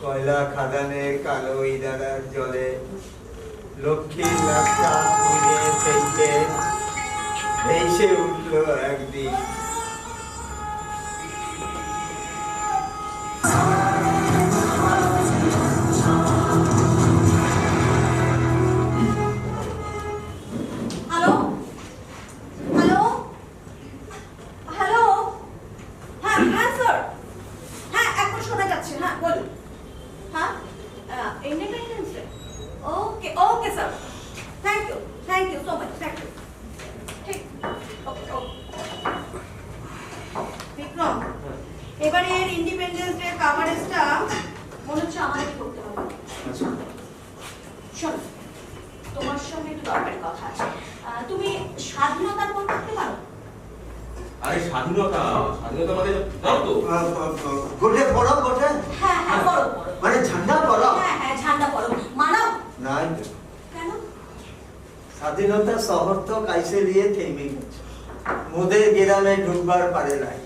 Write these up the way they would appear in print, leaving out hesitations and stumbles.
কয়লা খাদানের কালো ইদারার জলে লক্ষ্মীর রাস্তা খুঁজে থেকে ভেসে উঠল একদিন। এবারের ইন্ডিপেন্ডেন্স ডে কভারেজটা মনে হচ্ছে আমাদেরই করতে হবে। শোনো, তোমার সঙ্গে একটু দরকারি কথা আছে। তুমি স্বাধীনতার পর করতে পারো? আরে স্বাধীনতা মানে জানো তো গোটে পড়ো গোটে। হ্যাঁ হ্যাঁ পড়ো পড়ো। মানে ঝান্ডা পড়ো? হ্যাঁ হ্যাঁ ঝান্ডা পড়ো। মানাও? নাই। কেন? স্বাধীনতা শহর তো কাইসে দিয়ে থেমে গেছে, মোদের গ্রামে ঢুকবার পারে নাই।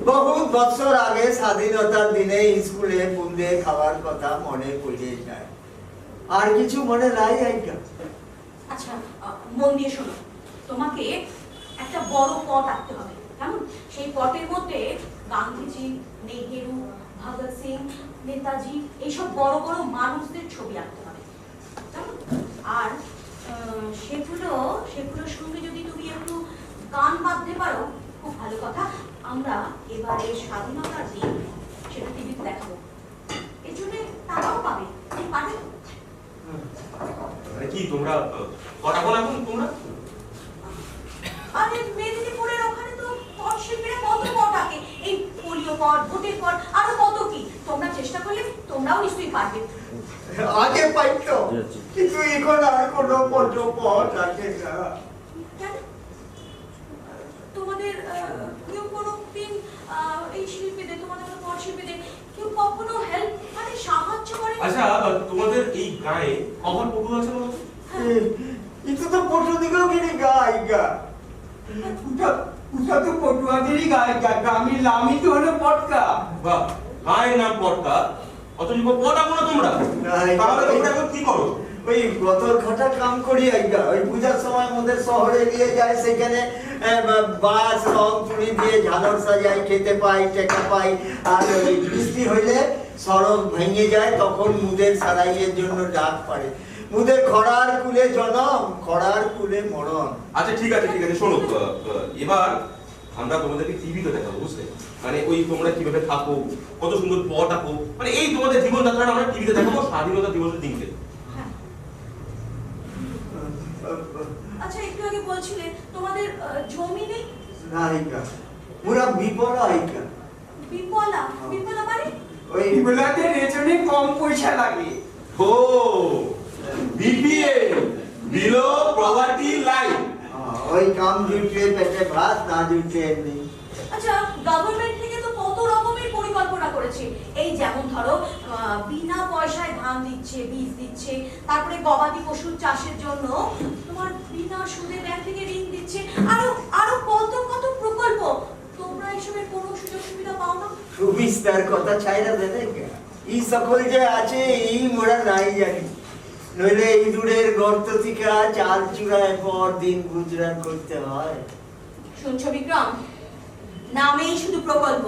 বহুত বছর আগে স্বাধীনতার দিনে স্কুলে বুন্দে খাওয়ার কথা মনে পড়ে যায়, আর কিছু মনে নাই। আচ্ছা মন দিয়ে শোনো, তোমাকে একটা বড় পট আঁকতে হবে, কেমন? সেই পটের মধ্যে গান্ধীজি, নেহেরু, ভগৎ সিং, নেতাজি এইসব বড় বড় মানুষদের ছবি আঁকতে হবে, কেমন? আর সেগুলোর সঙ্গে যদি তুমি একটু গান বাঁধতে পারো খুব ভালো কথা। আমরা এবারে স্বাধীনতার দিন সেটা টিভিতে দেখাবো, এর জন্য টাকাও পাবে। তুমি পারবে? কি তোমরা কটা বলা এখন তোমরা? আরে মেদিনীপুরের ওখানে তো পট শিল্পীরা কত পট আঁকে, এই পোলিও পট, ভোটের পট, আরো কত কি। তোমরা চেষ্টা করলে তোমরাও নিশ্চয়ই পারবে। আগে পাইতো, কিন্তু এখন আর কোনো পট আছে না। কেন? তোমাদের কেউ কোনো দিন এই শিল্পীদের, তোমাদের পট শিল্পীদের কেউ কখনো হেল্প মানে সাহায্য করে? আচ্ছা তোমাদের এই গায়ে কভার পটু আছে বলো? কিন্তু তো পটু দিকেও কিনে গায়িকা উষা তো পটুয়াদেরই গায়িকা, গ্রামীণ নামই তো হলো পটকা। বাহ, গায়ের নাম পটকা, অথচ পটা কোনো তোমরা? তাহলে তোমরা এখন কি করো? ওই গতর ঘটা কাম করি আইগা, ওই পূজার সময় আমাদের শহরে নিয়ে যায়, সেখানে বাস রং তুলি দিয়ে ঝালর সাজাই, খেতে পাই, টেকা পাই। আর ওই বৃষ্টি হইলে সড়ক ভেঙে যায়, তখন মুদের সারাইয়ের জন্য ডাক পারে। মুদের খরার কুলে জনম, খরার কুলে মরণ। আচ্ছা ঠিক আছে শোনো, এবার আমরা তোমাদেরকে টিভিতে দেখাবো, বুঝলে? মানে ওই তোমরা কিভাবে থাকো, কত সুন্দর পট আঁকো, মানে এই তোমাদের জীবনযাত্রাটা আমরা টিভিতে দেখাবো স্বাধীনতা দিবসের দিনকে। আচ্ছা একটু আগে বলছিলে তোমাদের জমি নেই? না আইগা, পুরা বিপলা আইগা। বিপলা? বিপলা মানে? ওই বিপলাতে রেশনে কম পয়সা লাগে। ও বিপিএল, বিলো পভার্টি লাইন। ওই কাম জুটলে পেটে ভাত, না জুটলে এমনি। আচ্ছা গভর্নমেন্ট থেকে তো কত রকমের পরিকল্পনা করেছে, এই যেমন ধরো বিনা পয়সায় ধান দিচ্ছে, বীজ দিচ্ছে, তারপরে গবাদি পশুর চাষের জন্য তোমার বিনা সুদে ব্যাংক থেকে ঋণ দিচ্ছে, আরো আরো কত কত প্রকল্প। তোমরা এসবের কোনো সুযোগ সুবিধা পাও না? সুবিস্তার কথা ছাইরা দেয় না, এই সকল যে আছে এই মোরা নাই জানি। নইলে ইঁদুরের গর্ত থেকে চাল চূড়ায় পর দিন গুজরাট করতে হয়। শুনছো বিক্রম, নামেই শুধু প্রকল্প,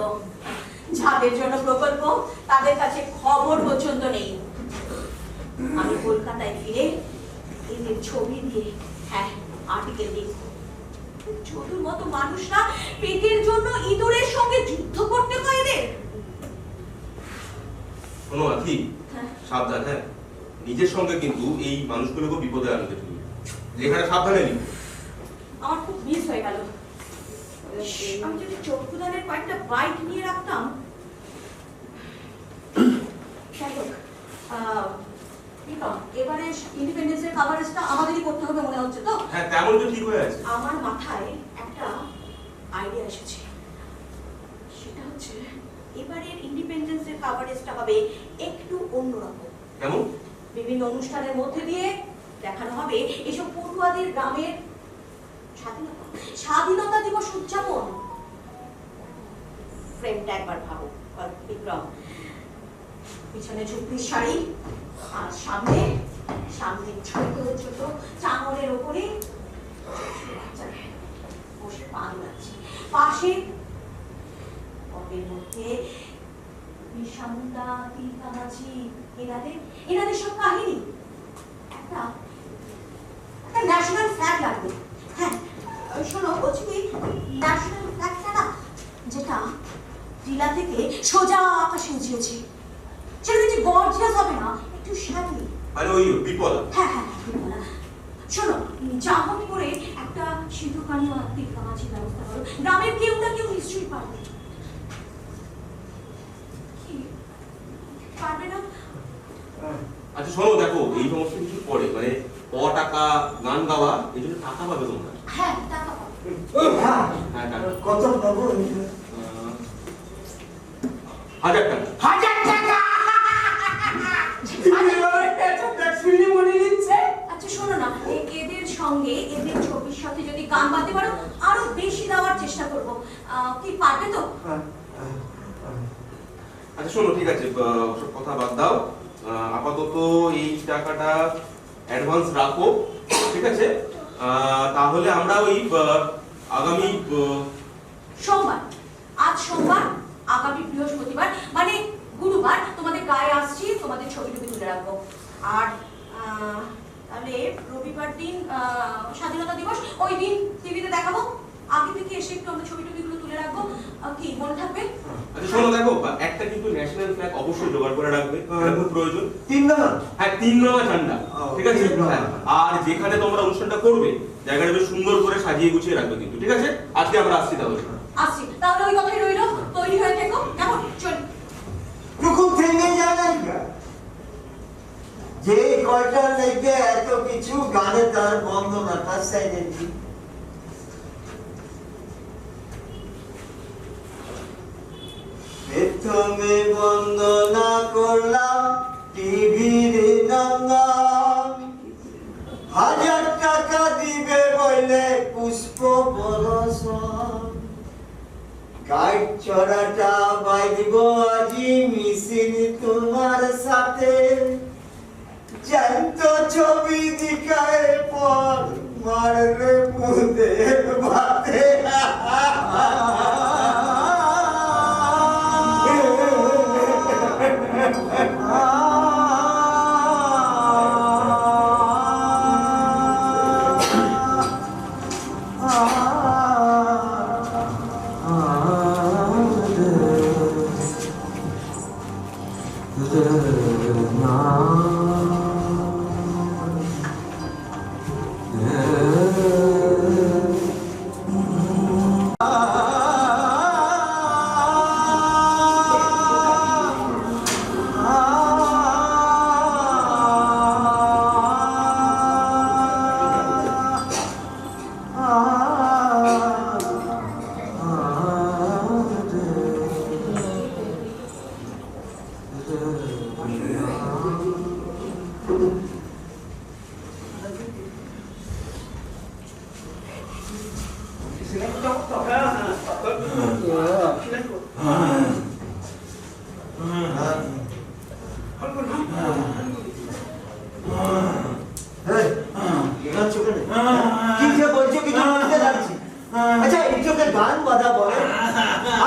যাদের জন্য প্রকল্প তাদের কাছে খবর পর্যন্ত নেই। আমি কলকাতায় ফিরে এদের ছবি দিয়ে আর্টিকেল লিখব। চতুর মতো মানুষরা পেটের জন্য ইঁদুরের সঙ্গে যুদ্ধ করতে হয় এদের। শোনো আখি, সাবধান, হ্যাঁ নিজের সঙ্গে কিন্তু এই মানুষগুলোকে বিপদে আনতে তুমি, লেখাটা সাবধানে লিখো। আমার খুব মিস হয়ে গেল, আমি যদি চক্ষুদানের কয়েকটা বাইট নিয়ে রাখতাম। এবারে ইন্ডিপেন্ডেন্সের কভারেজটা আমাদেরই করতে হবে মনে হচ্ছে তো? হ্যাঁ তেমন তো ঠিক হয়ে আছে। আমার মাথায় একটা আইডিয়া এসেছে, সেটা হচ্ছে এবারের ইন্ডিপেন্ডেন্সের কভারেজটা হবে একটু অন্যরকম। কেমন? বিভিন্ন অনুষ্ঠানের মধ্যে দিয়ে দেখানো হবে এসব পটুয়াদের গ্রামের স্বাধীনতা দিবস উদযাপন। ফ্রেমটা একবার ভাবো বিক্রম, পিছনে ঝুঁকির শাড়ি, আর সামনে সামনে ছোট ছোট চাঙড়ের ওপরে বাচ্চারা বসে পান যাচ্ছে। পাশে পথের মধ্যে বিশামুন্ডা, তিলকামাঝি, এনাদের সব কাহিনী। একটা ন্যাশনাল ফ্ল্যাগ লাগবে। হ্যাঁ শোনো, বলছি কি, ন্যাশনাল ফ্ল্যাগটা না, যেটা টিলা থেকে সোজা আকাশে উঠিয়েছে, সেটা দেখছি গর্জিয়াস হবে না, একটু শ্যালি। আরে ওই বিপলা। হ্যাঁ হ্যাঁ বিপলা। শোনো, জামন করে একটা সিঁদুরকানি আর তিলকামাঝির ব্যবস্থা করো। গ্রামের কেউ না কেউ নিশ্চয়ই পারবে। কি পারবে না? আচ্ছা শোনো, দেখো এই সমস্ত কিছু পরে মানে টাকা গান গাওয়া, এই জন্য টাকা পাবে তোমরা। হ্যাঁ টাকা পাবে। হ্যাঁ, হ্যাঁ টাকা কত পাবো? 1000 টাকা। 1000 টাকা! আমি বলে এটা শুনে মনে নিচ্ছে। আচ্ছা শোনো না, এদের সঙ্গে এদের ছবির সাথে যদি গান বাঁধতে পারো, আরো বেশি দেওয়ার চেষ্টা করবো। কি পারবে তো? আচ্ছা শোনো, ঠিক আছে, ওসব কথা বাদ দাও। আপাতত এই টাকাটা অ্যাডভান্স রাখো, ঠিক আছে? তাহলে আমরা ওই আগামী সোমবার, আজ সোমবার, আগামী বৃহস্পতিবার মানে গুরুবার তোমাদের গায়ে আসছি, তোমাদের ছবি টবি তুলে রাখবো। আর তাহলে রবিবার দিন স্বাধীনতা দিবস, ওই দিন টিভিতে দেখাবো। আগে থেকে এসে একটু আমরা ছবি টবিগুলো তুলে রাখবো। কি মনে থাকবে? আচ্ছা শোনো, দেখো একটা কিন্তু ন্যাশনাল ফ্ল্যাগ অবশ্যই জোগাড় করে রাখবে, এটা খুব প্রয়োজন। 3 নম্বর? হ্যাঁ 3 রঙা ঝান্ডা, ঠিক আছে? হ্যাঁ, আর যেখানে তোমরা অনুষ্ঠানটা করবে জায়গাটা বেশ সুন্দর করে সাজিয়ে গুছিয়ে রাখবে কিন্তু, ঠিক আছে? আজকে আমরা আসছি তাহলে। আসছি তাহলে, ওই কথাই রইলো। তৈরি হয়ে থেকো, কেমন? চল। টুকু থেমে যায় না, যে কয়টা লেগে এত কিছু গানে তার বন্দনাটা সাইডে দিই। প্রথমে বন্দনা করলাম টিভির নাম, 1000 টাকা দিবে বলে পুষ্প বরসন, গাইড চড়াটা বাইব আজি মিশিন তোমার সাথে, জ্যান্ত ছবি দিকায় পর মারবে মুদের ভাতে। কি যে বলছো কিছু বুঝতে পারছি। আচ্ছা এইটাকে গান বাঁধা বলে,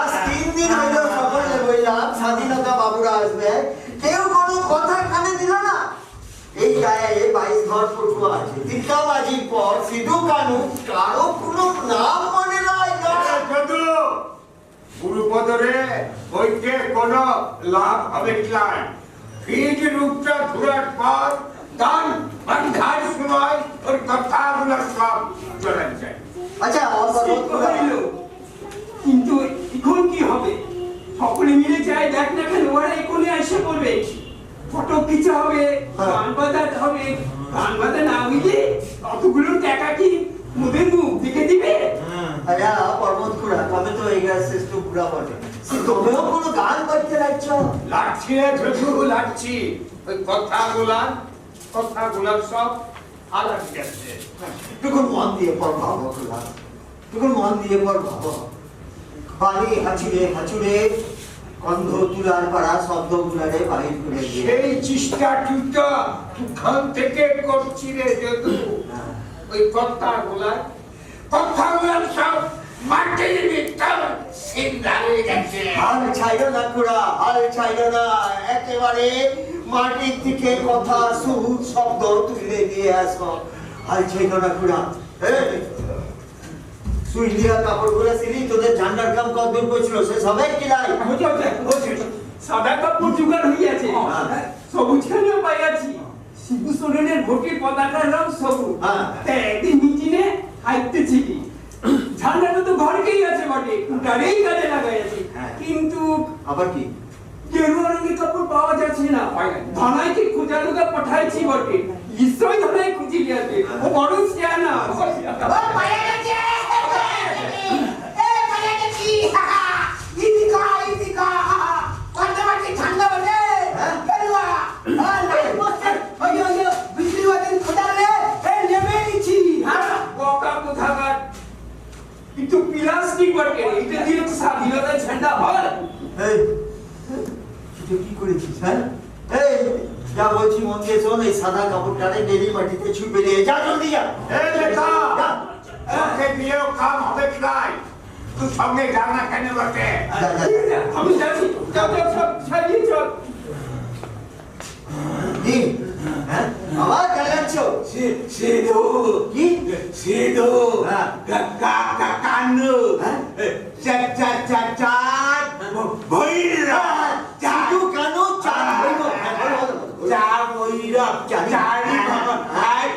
আজ 3 দিন হইলো সকলে বললাম স্বাধীনতা বাবুরা আসবে, কেউ কোনো কথা কানে দিল না। এই গায়ে 22 ঘর পটুয়া আছে, তিলকামাঝির পর সিধু কানু, কারো কোনো নাম মনে নাই। গুরুপদরে বইতে কোনো লাভ হবে ক্লান, ফিট রূপটা ঘুরার পর গান বান্ধার সময় ওর কথাগুলো সব চলে যায়। আচ্ছা কিন্তু এখন কি হবে? সকলে মিলে যাই, দেখ না কেন ওরা এখনই এসে পড়বে, ফটো কিছু হবে, গান বাজাতে হবে। গান বাজা না বুঝলে অতগুলো টাকা কি মুখের মুখ দেখে দিবে? আরে পর্বত খুড়া, তবে তো এই গাছ শ্রেষ্ঠ খুড়া বটে, তোমরাও কোনো গান করতে লাগছো? লাগছি রে ঝুঠু লাগছি, ওই কথাগুলা সব আলাদা গেছে। টুকুন মন দিয়ে পর ভাবো খুড়া, টুকুন মন দিয়ে পর ভাবো। বাড়ি হাঁচুড়ে হাঁচুড়ে গন্ধ তুলার পাড়া শব্দ গুলারে বাহির করে দিয়ে সেই চেষ্টা টুটা খান থেকে করছি রে যদু ওই কথাগুলার সব মাটির ভিতর সিন্ধা হয়ে গেছে। হাল ছাইল না খুড়া, হাল ছাইল না, একেবারে মাটির থেকে কথা সুর শব্দ তুলে দিয়ে আসো। হাল ছাইল না খুড়া। সুই দিয়া কাপড় গুলো ছিলি, তোদের ঝান্ডার কাম কতদূর পৌঁছল সে সবাই কিলাই? সাদা কাপড় জোগাড় হইয়াছে, হ্যাঁ। সবুজ খানিও পাইয়াছি। শিবু সোরেনের ভোটের পতাকার রং সবুজ। হ্যাঁ। তা একদিন মিটিনে হাইতেছিলি, ঝান্ডাটা তো ঘরকেই আছে বটে, কুটারেই কাজে লাগাইয়াছে। হ্যাঁ। কিন্তু আবার কি? গেরুয়া রঙের কাপড় পাওয়া যাচ্ছে না। ধনাইকে খোঁজা লোকা পাঠাইছি বটে, নিশ্চয়ই ধনাই খুঁজি গিয়াছে। ও বড় সিয়ানা। ও পায়া গেছে, পায়া গেছি, ইদিকা, পান্ডাবাটি ঠান্ডা বলে, গেরুয়া, বিজলি বাতিল খোঁজালে, নেমে নিচ্ছি। বকা কোথাকার, কিন্তু প্লাস্টিক বটে, এটা দিয়ে তো স্বাধীনতার ঝান্ডা হয়। এই তুই কি করেছিস? হ্যাঁ, এই যা বলছি মন দিয়ে শোন, এই সাদা কাপড়টারে ডেলি মাটিতে ছুপে দিয়ে যা, জলদি যা। এই লেখা, যা। ওকে দিয়েও কাম হবে প্রায়, তুই সঙ্গে যাও না কেন বটে? যা, যা। আমি যাচ্ছি, চল সব ছাড়িয়ে চল। কি? হ্যাঁ, আবার গালাচ্ছ? সিধু, কি? সিধু, হ্যাঁ। কানু, হ্যাঁ? ভৈরব, সিধু কানু চাঁদ ভৈরব। হ্যাঁ, বলো, বলো, বলো। চার ভৈরব, জানি। চারি ভগবান,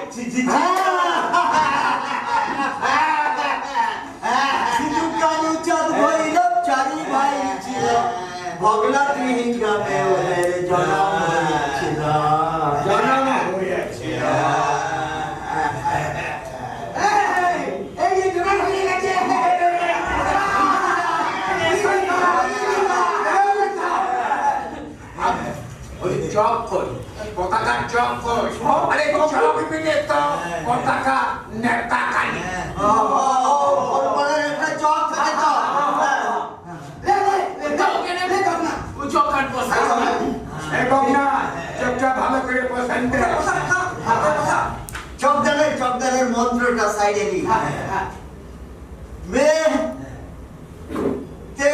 সিধু কানু চাঁদ ভৈরব চারি ভাই ছিল, ভগলাটি গ্রামে ওদের জন্ম হয়েছিল। জন্ম হয়েছিল। এই যে জন্ম হয়ে গেছে, ওই চক কই, পতাকা চক কই, আরে চক মিলে তো পতাকা নেতা কানি। ওর বলে একটা চক থাকে তো। এবং না চকটা ভালো করে পছন্দ, চকদারের মন্ত্রটা সাইডে নি। মে তে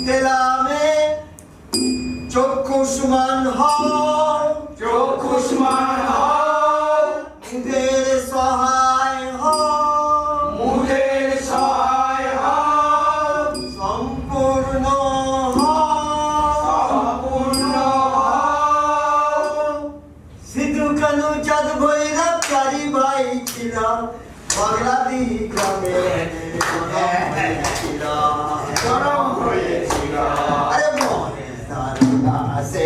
তেলামে চক্ষুষ্মান হও, চক্ষুষ্মান হও, মুদের সহায় হও, মুদের সহায় হও, সম্পূর্ণ হও, সম্পূর্ণ হও। সিধু কানু চাঁদ ভৈরব চারি ভাই ছিল, বাংলাদি গ্রামে গরম হয়েছিল। আরে মনে দারুণা সে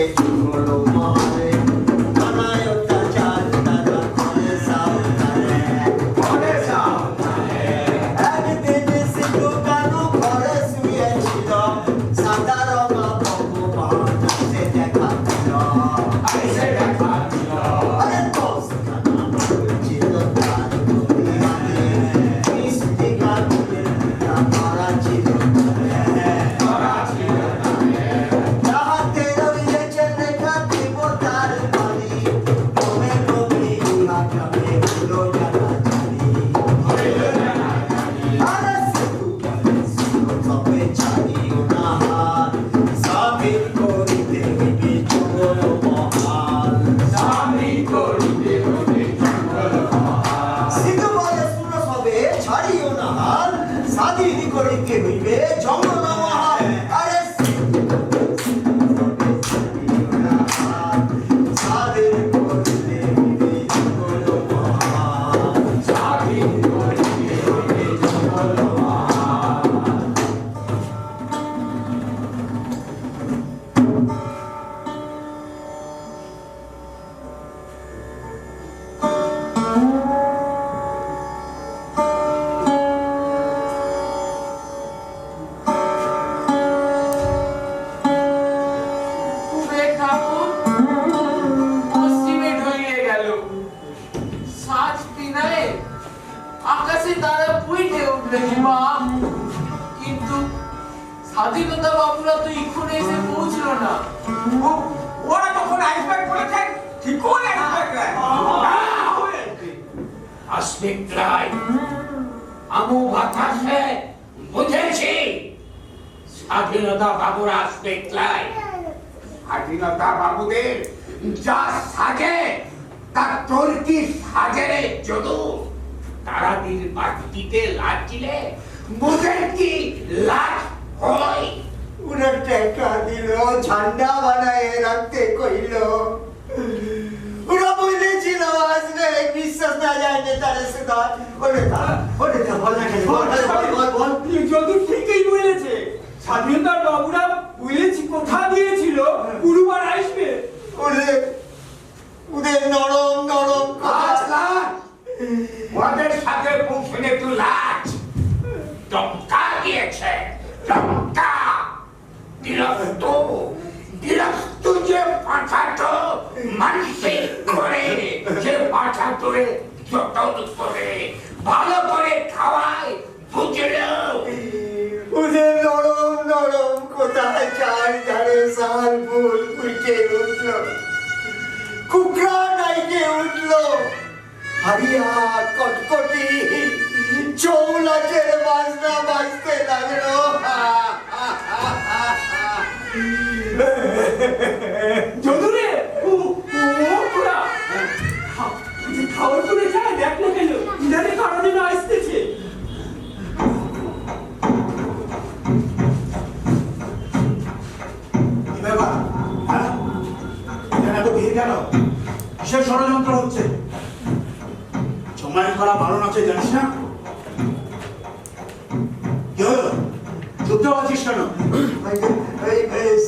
হলো মারে, বানায় অত্যাচার তারা করে সাবধানে। ঘরে সাবধানে, একদিন সিধু কানু ঘরে শুয়েছিল, সাদা রঙা ভগবান সে দেখাচ্ছিল। আইসে দেখাচ্ছিল। আরে দোষ কানা ছিল তার দুনিয়াতে, মিষ্টি কানুনের পিতা মারা ছিল। ধরা ছিল তারে, যাহাতে রইলেছে লেখা দেবতার বাণী, ক্রমে ক্রমে ইহা গ্রামে হলো জানাজানি। আরে সিধু কানু ছিল তবে ছাড়িও না হাত, সাবির করিতে হইবে চরণ মহান। স্বামী করিতে হইবে জঙ্গল মহান। সিধু বলে শুনো সবে ছাড়িও না হাল, স্বাধীন করিতে হইবে জঙ্গল মহান। আরে সিধু সবে ছাড়িও না হাল, স্বাধীন করিতে হইবে জঙ্গল মহান। স্বাধীন করিতে হইবে জঙ্গল মহান। কুবের ঠাকুর পশ্চিমে ঢলিয়ে গেল। সাজ পিনায়ে আকাশে তারা পুইটে উঠলেন মা, কিন্তু স্বাধীনতা বাবুরা তো এক্ষুনি এসে পৌঁছলো না। ওরা তখন আইসব্যাগ করেছে, কি করে আইসব্যাগ আসবে প্রায় আমু বাতাসে বুঝেছি স্বাধীনতা বাবুরা আসবে প্রায়। স্বাধীনতা বাবুদের যা সাজে তা তোর কি সাজে রে যদু? তারাদির বাটিতে লাট দিলে বুঝের কি লাট হয়? ওরা টাকা দিল, ঝান্ডা বানায় রাখতে কইল। ওরা বলেছিল আসবে, বিশ্বাস না যায় নেতারে সুদা। বল না কেন, বল। যদু ঠিকই বলেছে, স্বাধীনতা বাবুরা বলেছি কথা দিয়েছিল গুরুবার আসবে। ওদের নরম নরম আচ্ছা, ওদের সাথে পৌঁছলে একটু লাট টমকা দিয়েছে, টমকা গৃহস্থ যে পাঠাতো মানসিক করে, যে পাঠাতোরে যতন করে ভালো করে খাওয়ায়, বুঝলো? ওদের নরম নরম কোথায় চার ধারে সাল ফুল ফুটে উঠল, কুকরা নাইকে উঠল, হারিয়া কটকটি চৌলাচের বাজনা বাজতে লাগলো। যদুরে ওরা খাওয়ার করে যায়, দেখ না কেন ইধারে কারণে না আসতেছে। কিসের ষড়যন্ত্র হচ্ছে? সময়ের খারাপ বারণ আছে জানিস না? কি হলো, যুদ্ধ আছিস কেন?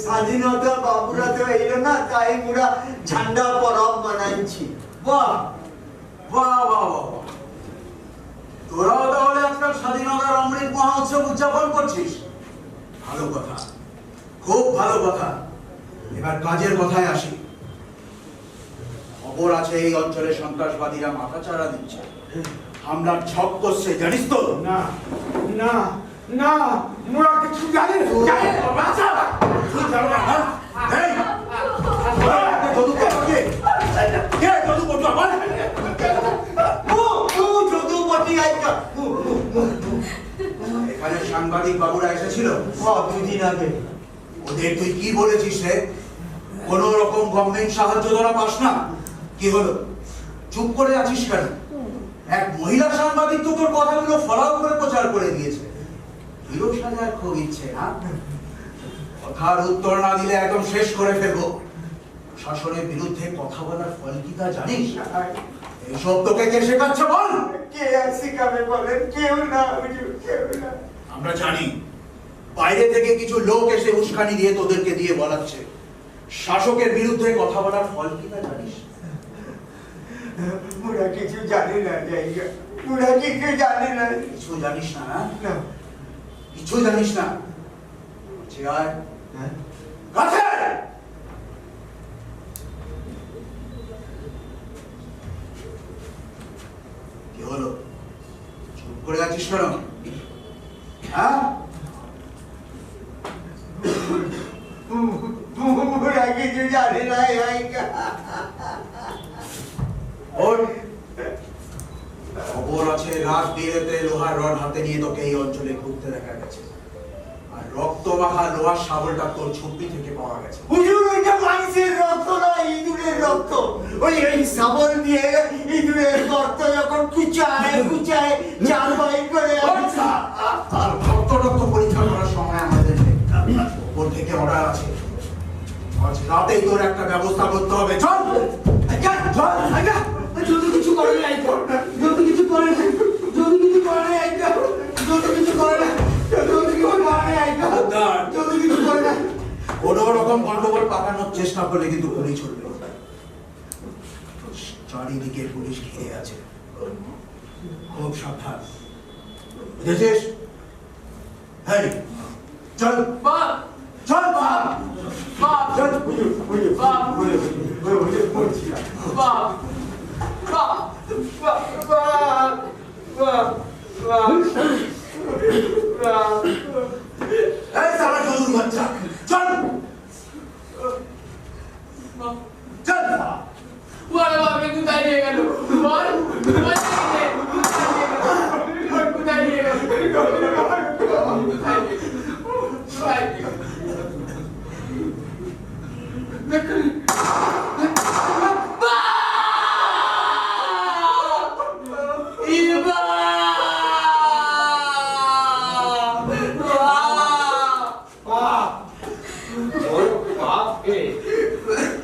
স্বাধীনতা বাবুরা তো এলো না, তাই পুরা ঝান্ডা পরব মানাচ্ছি। বাহ বাহ বাহ বাহ, তোরাও তাহলে আজকাল স্বাধীনতার অমৃত মহোৎসব উদযাপন করছিস? ভালো কথা, খুব ভালো কথা। এবার কাজের কথায় আসি। খবর আছে এই অঞ্চলে সন্ত্রাসবাদীরা মাথাচাড়া দিচ্ছে, হামলার ছক করছে, জানিস তো? না না না, মোরা কিছু জানে না। তুই জানো না, হ্যাঁ? এই, যদু কোথায়? কে যদু কোথায়? আমার এখানে সাংবাদিক বাবুরা এসেছিল দুদিন আগে। ওদের তুই কি বলেছিস রে? কোন রকম গভর্নমেন্ট সাহায্য তোরা পাস না? কি হলো, চুপ করে আছিস কেন? এক মহিলা সাংবাদিক তো তোর কথাগুলো ফলাও করে প্রচার করে দিয়েছে। হিরো সাজার খুব ইচ্ছে না? কথার উত্তর না দিলে একদম শেষ করে ফেলবো। শাসনের বিরুদ্ধে কথা বলার ফল কি তা জানিস? এইসব তোকে কে শেখাচ্ছে বল? কে আর শিখাবে বলেন? কেউ না, কেউ না। আমরা জানি বাইরে থেকে কিছু লোক এসে উস্কানি দিয়ে তোদেরকে দিয়ে বলাচ্ছে। শাসকের বিরুদ্ধে কথা বলার ফল কি তা জানিস? ওরা কিছু জানে না, জায়গা ওরা কিছু জানে না। কিছু জানিস না? না না। কিছু জানিস না? চেয়ার হ্যাঁ? কাছে কি হলো, চুপ করে আছিস কেন? হ্যাঁ, ওরা কিছু জানে না, জায়গা। ওর খবর আছে রাত বিরেতে লোহার রড হাতে নিয়ে তোকে এই অঞ্চলে ঘুরতে দেখা গেছে, আর রক্ত মাখা লোহার শাবলটা তোর ঝুপড়ি থেকে পাওয়া গেছে। হুজুর, ওইটা মানুষের রক্ত না, ইঁদুরের রক্ত। ওই শাবল দিয়ে ইঁদুরের রক্ত যখন কুচায় কুচায় চার বাইর করে আর রক্ত রক্ত পরীক্ষা করার সময় আমাদের নেই। ওপর থেকে অর্ডার আছে, আজ রাতেই তোর একটা ব্যবস্থা করতে হবে। চল যদি কিছু করে না, যদি কিছু করে না, যদি কিছু করে না, যদি কিছু করে না, যদি কিছু করে না, যদি কিছু করে না। কোন রকম গন্ডগোল পাকানোর চেষ্টা করলে কিন্তু গুলি ছুটবে। চারিদিকে পুলিশ ঘিরে আছে, খুব সাবধান, বুঝেছিস? হ্যাঁ, চল বাপ চল বাপ বাপ চল, হুজুর, হুজুর, বাপ হুজুর, হুজুর, বলছি না। বাপ বাপ বাপ বাপ বাপ বাপ এই সারা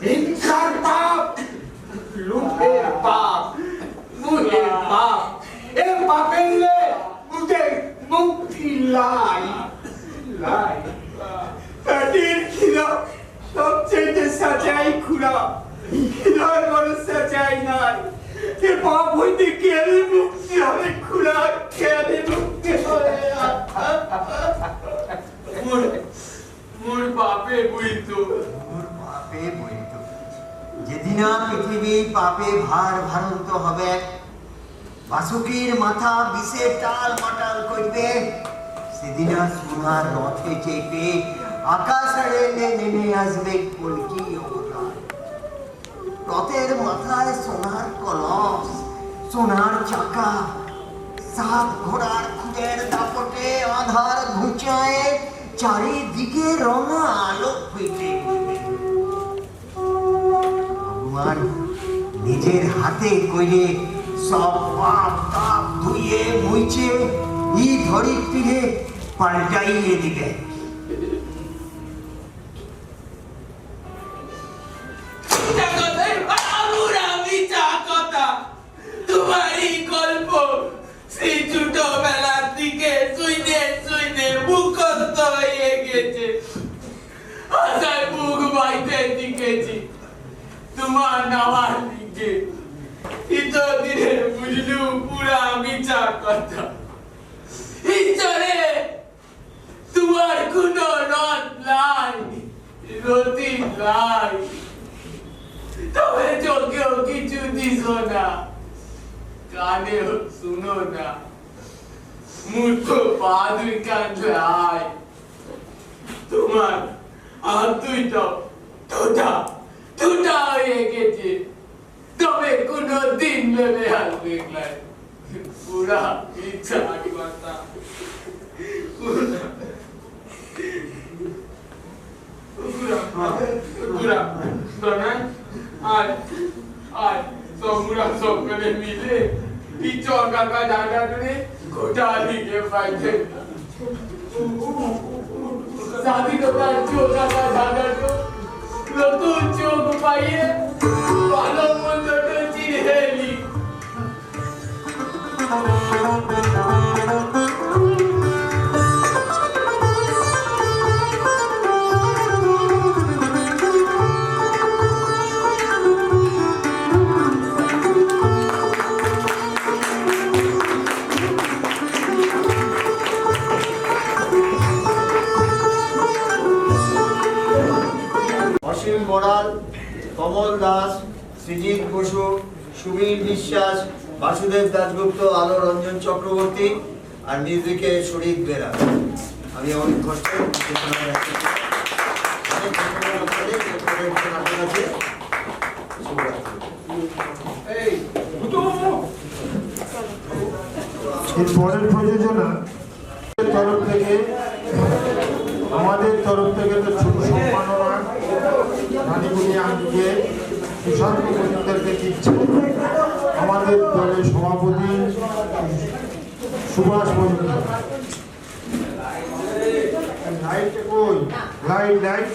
হিংসার পাপ, লুটের পাপ, মুহের পাপ, এ পাপেলে মুঝে মুক্তি লাই লাই। পেটের খিদা সবচেয়ে সাজাই খুড়া, খিদার বড় সাজাই নাই। এ পাপ হইতে কেড়ে মুক্তি হবে খুড়া, কেড়ে মুক্তি হবে। মোর বাপে বইতো পাপে বহিত যেদিন পৃথিবী পাপে ভার ভারান্ত হবে, বাসুকির মাথা বিষে টাল মাটাল করবে, সেদিন সোনার রথে চেপে আকাশ রেলে নেমে আসবে কলকি অবতার। রথের মাথায় সোনার কলস, সোনার চাকা, সাত ঘোড়ার খুদের দাপটে আধার ঘুচায় চারিদিকে রঙা আলো ফুটে উঠবে। ভগবান নিজের হাতে কইলে সব পাপ তাপ ধুইয়ে মুইছে ই ধরিত্রীরে পাল্টাইয়ে দিবে। তোমারই গল্প সেই ছোটবেলার দিকে শুইনে শুইনে মুখস্থ হয়ে গেছে। আশায় বুক বাইতে শিখেছি তোমার নামার দিকে। এতদিনে বুঝলু পুরা মিছা কথা। ঈশ্বরে তোমার কোনো রথ নাই, রতি নাই, তবে চোখেও কিছু দিস না, কানেও শুনো না। মূর্খ বাদুর কাঁদলে আয়, তোমার আর দুইটা দুটা দুটা হয়ে গেছে, তবে কোনো দিন নেমে আসবে নাই। পুরা ইচ্ছা কথা পুরা পুরা শোনায় আয় আয় তোমরা সকলে মিলে পিছর কাকা দাদা করে গোটা দিকে পাইছে। স্বাধীনতার চোখ কাকা দাদা নতুন চোখ পাইয়ে ভালো মন্দটা চিনে এলি। অসীম বড়াল, কমল দাস, সৃজিত বসু, সুবীর বিশ্বাস, বাসুদেব দাশগুপ্ত, আলো রঞ্জন চক্রবর্তী আর মিউজিকে শরীফ বেরা। আমি অনেক কষ্ট পরের প্রযোজনা তরফ থেকে আমাদের তরফ থেকে তো ছোট সম্মাননা রানীগুলি আঙ্কিকে সুশান্ত মজুমদারকে দিচ্ছে। আমাদের দলের সভাপতি সুভাষ মজুমদার। লাইট কই? Light light